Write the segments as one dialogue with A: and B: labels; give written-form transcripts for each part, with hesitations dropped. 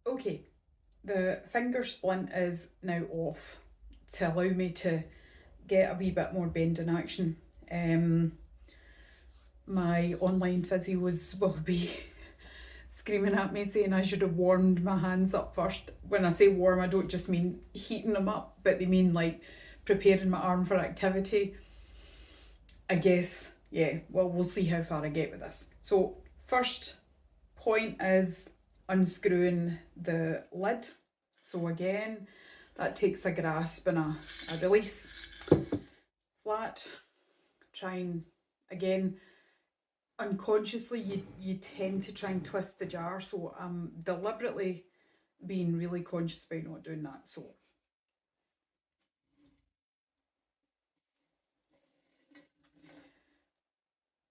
A: Okay, the finger splint is now off to allow me to get a wee bit more bend in action. My online physios will be screaming at me saying I should have warmed my hands up first. When I say warm, I don't just mean heating them up, but they mean like preparing my arm for activity. I guess, yeah, well, we'll see how far I get with this. So, first point is unscrewing the lid. So, again, that takes a grasp and a release. Flat, try and, again, unconsciously you tend to try and twist the jar, so I'm deliberately being really conscious about not doing that. So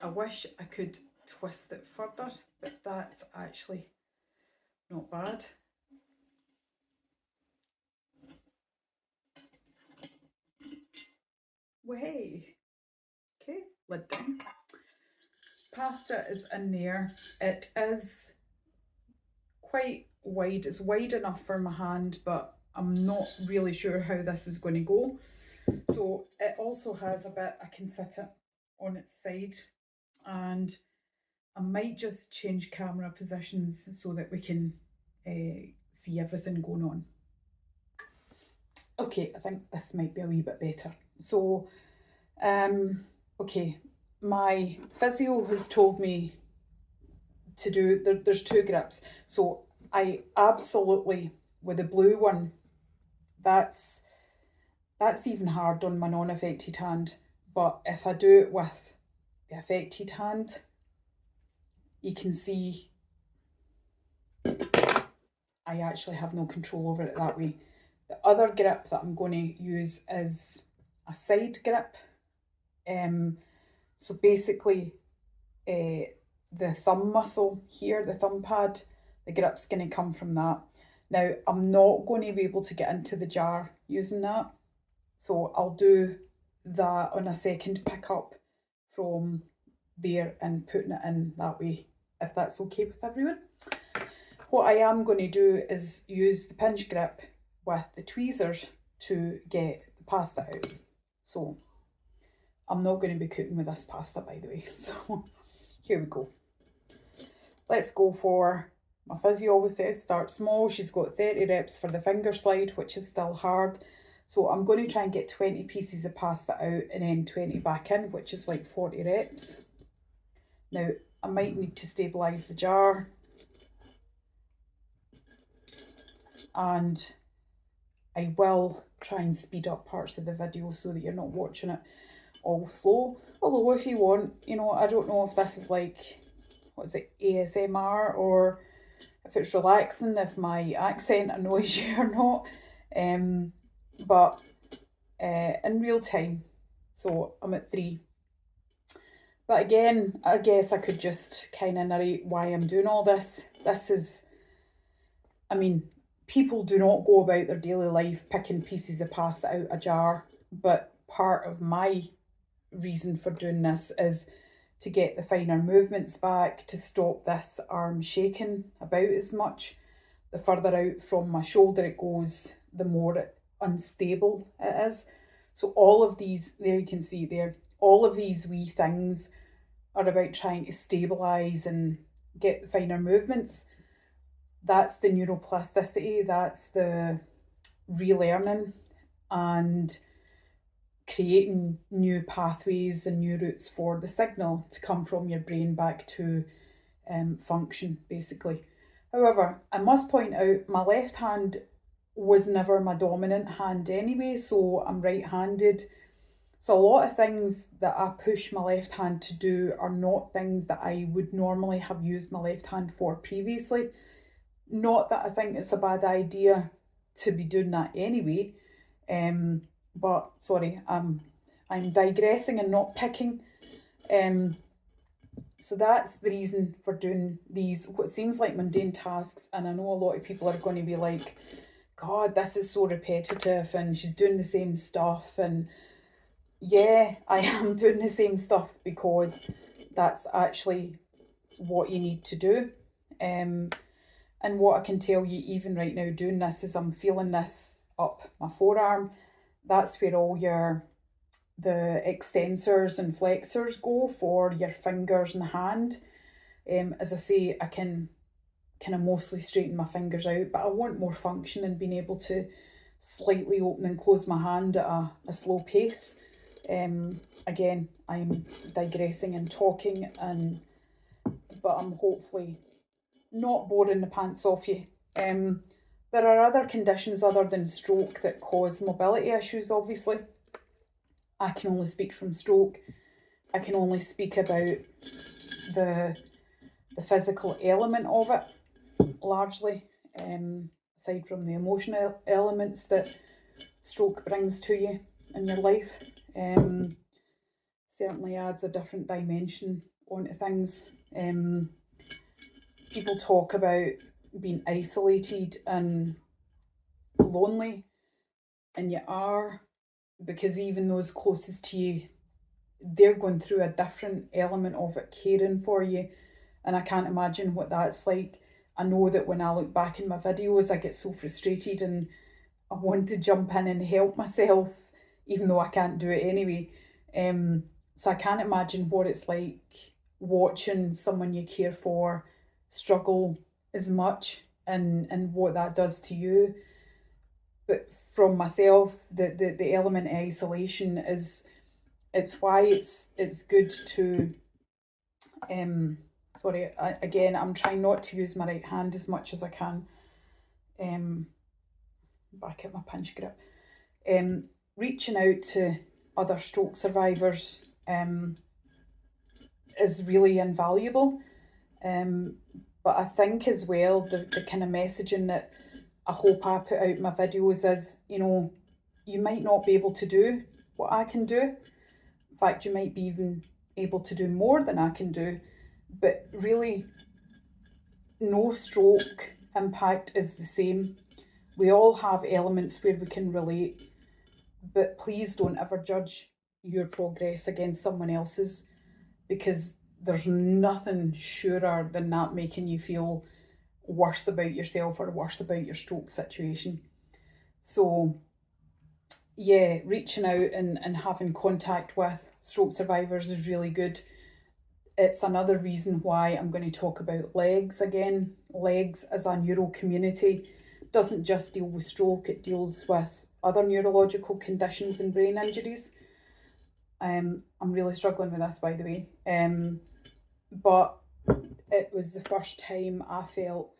A: I wish I could twist it further, but that's actually not bad. Way. Okay, lid down. Pasta is in there. It is quite wide. It's wide enough for my hand, but I'm not really sure how this is going to go. So it also has a bit I can sit it on its side, and I might just change camera positions so that we can see everything going on. Okay, I think this might be a wee bit better. So, okay, my physio has told me to do, there's two grips. So I absolutely, with the blue one, that's even hard on my non-affected hand. But if I do it with the affected hand, you can see I actually have no control over it that way. The other grip that I'm going to use is a side grip. So basically, the thumb muscle here, the thumb pad, the grip's going to come from that. Now, I'm not going to be able to get into the jar using that, so I'll do that on a second pickup from there and putting it in that way, if that's okay with everyone. What I am going to do is use the pinch grip with the tweezers to get the pasta out. So I'm not going to be cooking with this pasta, by the way. So here we go. Let's go for, my physio always says start small. She's got 30 reps for the finger slide, which is still hard. So I'm going to try and get 20 pieces of pasta out and then 20 back in, which is like 40 reps. Now, I might need to stabilise the jar. And I will try and speed up parts of the video so that you're not watching it all slow. Although if you want, you know, I don't know if this is like, what is it, ASMR, or if it's relaxing, if my accent annoys you or not. But in real time, so I'm at 3. But again, I guess I could just kind of narrate why I'm doing all this. This is, I mean, people do not go about their daily life picking pieces of pasta out a jar, but part of my reason for doing this is to get the finer movements back, to stop this arm shaking about as much. The further out from my shoulder it goes, the more unstable it is. So all of these, there you can see there, all of these wee things are about trying to stabilise and get the finer movements. That's the neuroplasticity, that's the relearning and creating new pathways and new routes for the signal to come from your brain back to function, basically. However, I must point out my left hand was never my dominant hand anyway, so I'm right-handed. So a lot of things that I push my left hand to do are not things that I would normally have used my left hand for previously. Not that I think it's a bad idea to be doing that anyway, but sorry, I'm digressing and not picking. So that's the reason for doing these, what seems like mundane tasks, and I know a lot of people are going to be like, God, this is so repetitive and she's doing the same stuff. And yeah, I am doing the same stuff because that's actually what you need to do. And And what I can tell you even right now doing this is I'm feeling this up my forearm. That's where all the extensors and flexors go for your fingers and hand. As I say, I can kind of mostly straighten my fingers out, but I want more function and being able to slightly open and close my hand at a slow pace. Again, I'm digressing and talking, but I'm hopefully not boring the pants off you. There are other conditions other than stroke that cause mobility issues, obviously. I can only speak from stroke. I can only speak about the physical element of it, largely, aside from the emotional elements that stroke brings to you in your life. Certainly adds a different dimension onto things. People talk about being isolated and lonely, and you are, because even those closest to you, they're going through a different element of it, caring for you, and I can't imagine what that's like. I know that when I look back in my videos, I get so frustrated and I want to jump in and help myself, even though I can't do it anyway. So I can't imagine what it's like watching someone you care for struggle as much, and what that does to you. But from myself, the element of isolation is, it's why it's good to sorry, again, I'm trying not to use my right hand as much as I can. Back at my pinch grip. Reaching out to other stroke survivors is really invaluable. But I think as well, the kind of messaging that I hope I put out in my videos is, you might not be able to do what I can do. In fact, you might be even able to do more than I can do. But really, no stroke impact is the same. We all have elements where we can relate, but please don't ever judge your progress against someone else's, because there's nothing surer than that making you feel worse about yourself or worse about your stroke situation. So yeah, reaching out and having contact with stroke survivors is really good. It's another reason why I'm going to talk about LEGS again. LEGS as a neuro community doesn't just deal with stroke, it deals with other neurological conditions and brain injuries. I'm really struggling with this, by the way. But it was the first time I felt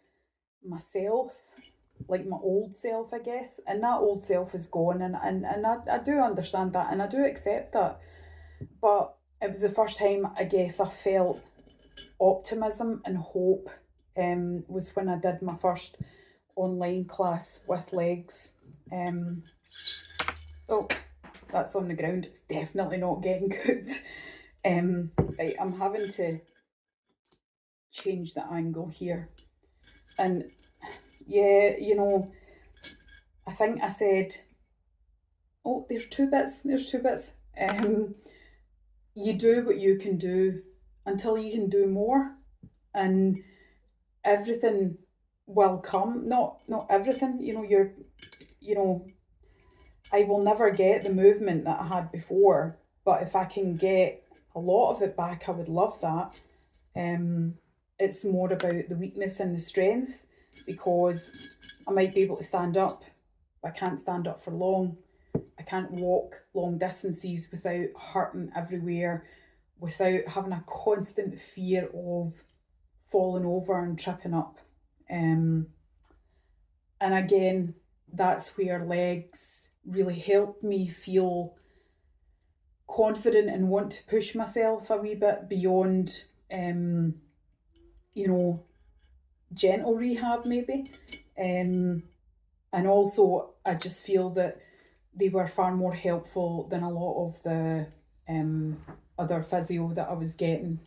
A: myself, like my old self, I guess. And that old self is gone, and I do understand that, and I do accept that. But it was the first time, I guess, I felt optimism and hope, was when I did my first online class with LEGS. Oh, that's on the ground. It's definitely not getting cooked. Right, I'm having to change the angle here. And yeah, I think I said, oh, there's two bits. You do what you can do until you can do more, and everything will come. Not everything, I will never get the movement that I had before, but if I can get a lot of it back, I would love that. It's more about the weakness and the strength, because I might be able to stand up, but I can't stand up for long. I can't walk long distances without hurting everywhere, without having a constant fear of falling over and tripping up. And again, that's where LEGS really helped me feel confident and want to push myself a wee bit beyond, gentle rehab maybe. And also, I just feel that they were far more helpful than a lot of the other physio that I was getting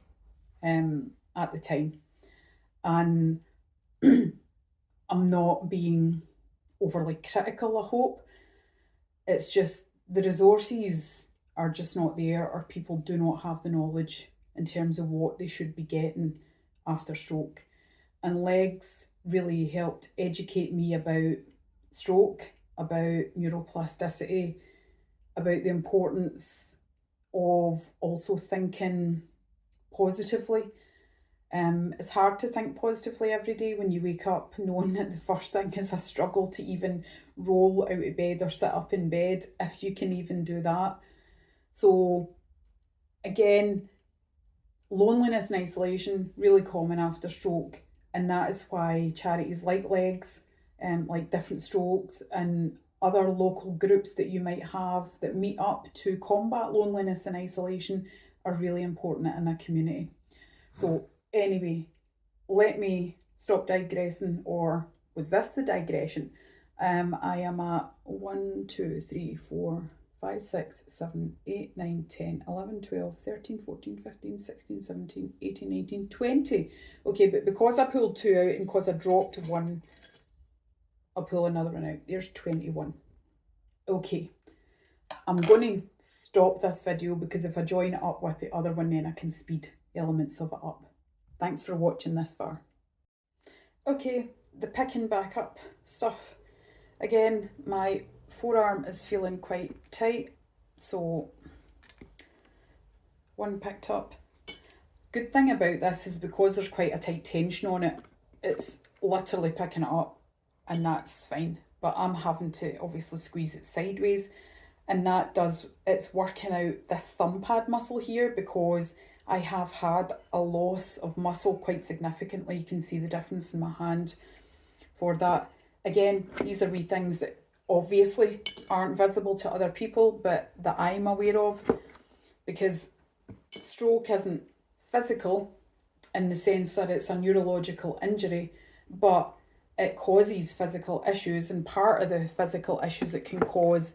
A: at the time. And I'm not being overly critical, I hope. It's just the resources are just not there, or people do not have the knowledge in terms of what they should be getting after stroke. And LEGS really helped educate me about stroke, about neuroplasticity, about the importance of also thinking positively. It's hard to think positively every day when you wake up knowing that the first thing is a struggle to even roll out of bed or sit up in bed, if you can even do that. So again, loneliness and isolation, really common after stroke, and that is why charities like Legs, like Different Strokes, and other local groups that you might have that meet up to combat loneliness and isolation are really important in a community. So anyway, let me stop digressing, or was this the digression? I am at 1, 2, 3, 4, 5, 6, 7, 8, 9, 10, 11, 12, 13, 14, 15, 16, 17, 18, 19, 20. Okay, but because I pulled 2 out and because I dropped 1, I'll pull another one out. There's 21. Okay, I'm going to stop this video because if I join it up with the other one, then I can speed elements of it up. Thanks for watching this far. Okay, the picking back up stuff. Again, my forearm is feeling quite tight, so 1 picked up. Good thing about this is because there's quite a tight tension on it, it's literally picking it up and that's fine. But I'm having to obviously squeeze it sideways, and that does, it's working out this thumb pad muscle here because I have had a loss of muscle quite significantly. You can see the difference in my hand for that. Again, these are wee things that obviously aren't visible to other people, but that I'm aware of, because stroke isn't physical in the sense that it's a neurological injury, but it causes physical issues, and part of the physical issues it can cause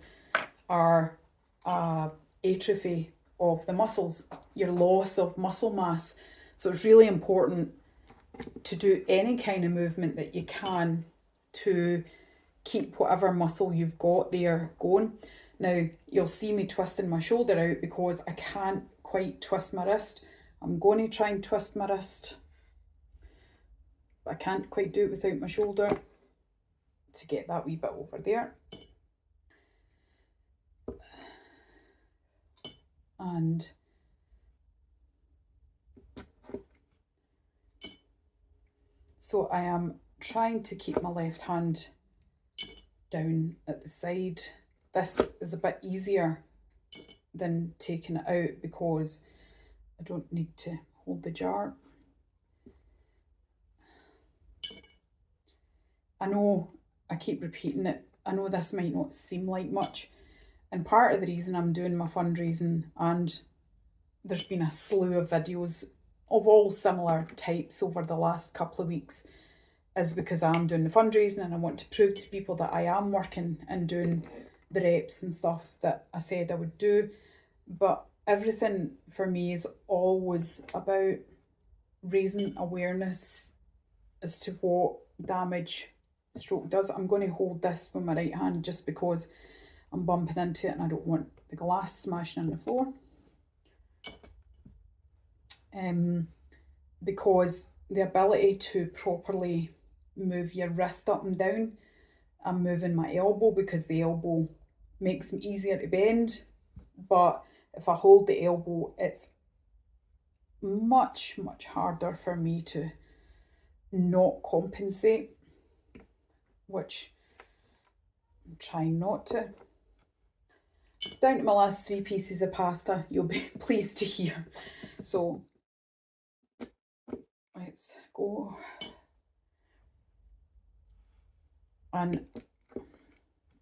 A: are atrophy of the muscles, your loss of muscle mass. So it's really important to do any kind of movement that you can to keep whatever muscle you've got there going. Now, you'll see me twisting my shoulder out because I can't quite twist my wrist. I'm going to try and twist my wrist, but I can't quite do it without my shoulder to get that wee bit over there. And so I am trying to keep my left hand down at the side. This is a bit easier than taking it out because I don't need to hold the jar. I know I keep repeating it. I know this might not seem like much, and part of the reason I'm doing my fundraising, and there's been a slew of videos of all similar types over the last couple of weeks, is because I'm doing the fundraising and I want to prove to people that I am working and doing the reps and stuff that I said I would do. But everything for me is always about raising awareness as to what damage stroke does. I'm going to hold this with my right hand just because I'm bumping into it and I don't want the glass smashing on the floor. Because the ability to properly move your wrist up and down, I'm moving my elbow because the elbow makes me easier to bend, but if I hold the elbow, it's much harder for me to not compensate, which I'm trying not to. Down to my last 3 pieces of pasta, you'll be pleased to hear. So let's go. And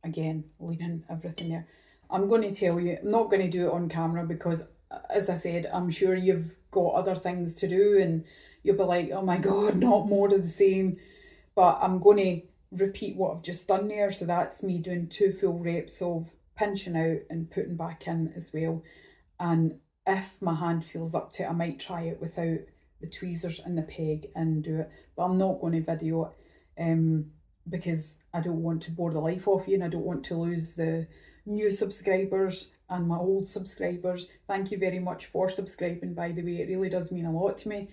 A: again, leaning everything there. I'm going to tell you, I'm not going to do it on camera because, as I said, I'm sure you've got other things to do and you'll be like, oh my God, not more of the same. But I'm going to repeat what I've just done there. So that's me doing 2 full reps of pinching out and putting back in as well. And if my hand feels up to it, I might try it without the tweezers and the peg and do it. But I'm not going to video it because I don't want to bore the life off you and I don't want to lose the new subscribers and my old subscribers. Thank you very much for subscribing, by the way. It really does mean a lot to me.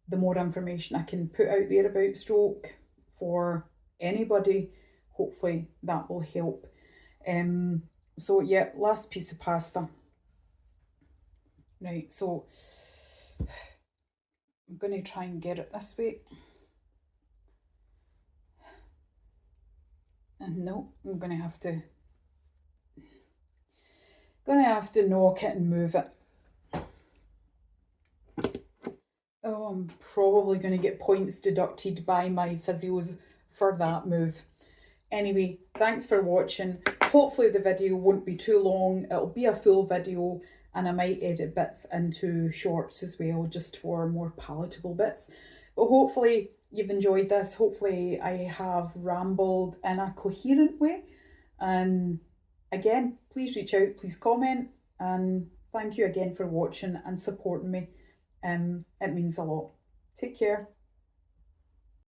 A: the more information I can put out there about stroke for anybody, hopefully that will help. So yeah, last piece of pasta. Right, so I'm going to try and get it this way. And no, I'm going to have to knock it and move it. Oh, I'm probably going to get points deducted by my physios for that move. Anyway, thanks for watching. Hopefully the video won't be too long. It'll be a full video, and I might edit bits into shorts as well, just for more palatable bits. But hopefully you've enjoyed this. Hopefully I have rambled in a coherent way. And again, please reach out, please comment, and thank you again for watching and supporting me. It means a lot. Take care.